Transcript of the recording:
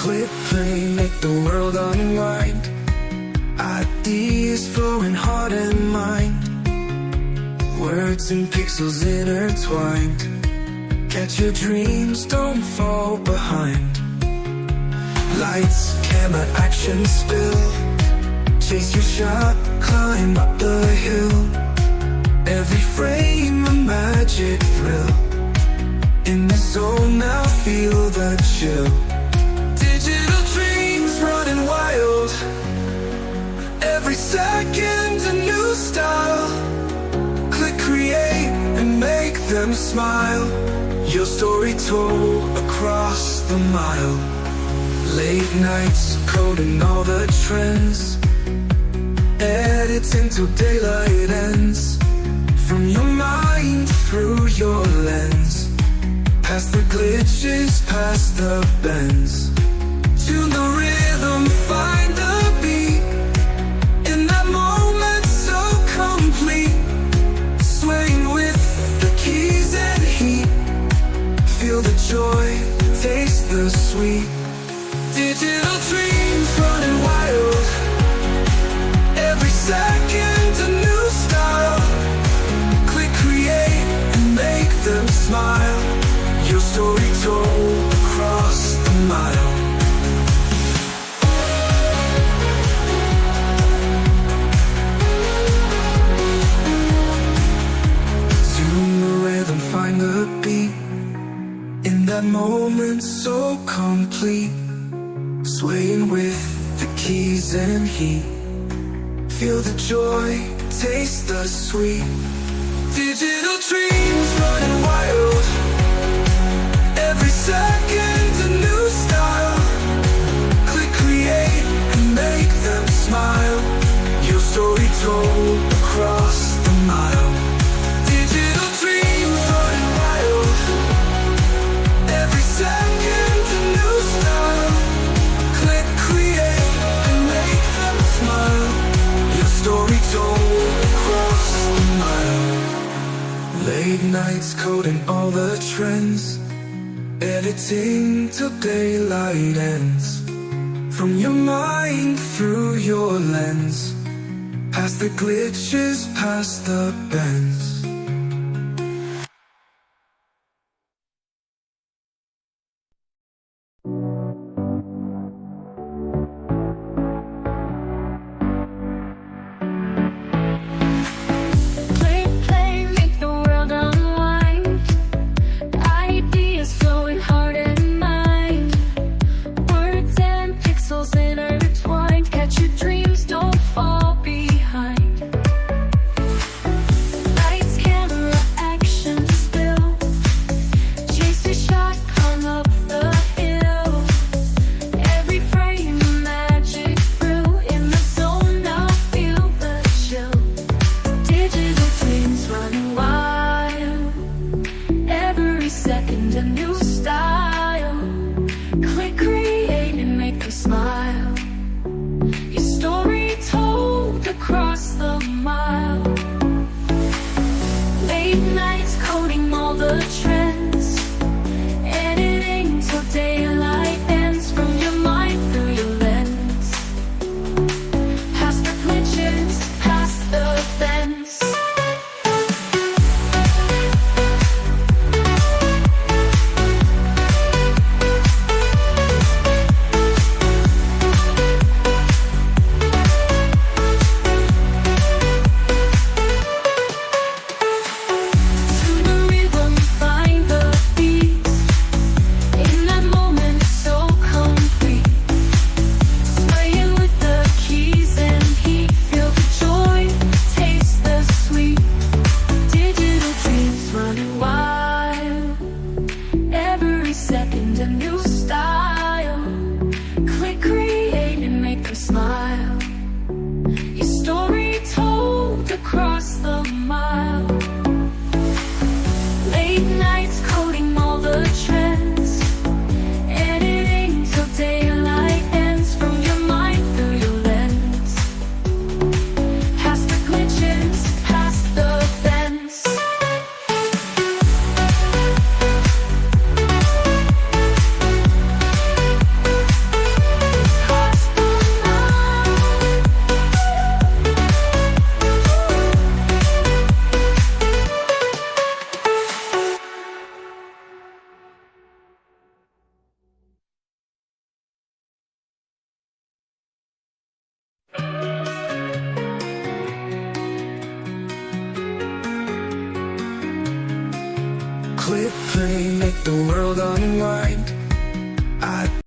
Quit playing, make the world unwind. Ideas flowing heart and mind. Words and pixels intertwined. Catch your dreams, don't fall behind. Lights, camera, action, spill. Chase your shot, climb up the hill. Every frame a magic thrill. In the zone now, feel the chill. Digital dreams running wild. Every second a new style. Click, create, and make them smile. Your story told across the mile. Late nights coding all the trends. Editing till daylight ends. From your mind through your lens. Past the glitches, past the bends. Tune the rhythm, find the beat. In that moment so complete. Swaying with the keys and heat. Feel the joy, taste the sweet. Digital dreams running wild. Every second a new style. Click, create, and make them smile. Your story told across the mile. Tune the rhythm, find the beat. In that moment so complete. Swaying with the keys and heat. Feel the joy, taste the sweet. Digital dreams running wild. Every second a new style. Click, create, and make them smile. Your story told across the mile. Digital dreams running wild. Every second a new style. Click, create, and make them smile. Your story told across the mile. Late nights coding all the trends. Editing till daylight ends. From your mind through your lens. Past the glitches, past the bends. Catch your dreams, don't fall behind. Lights, Click play, make the world unwind.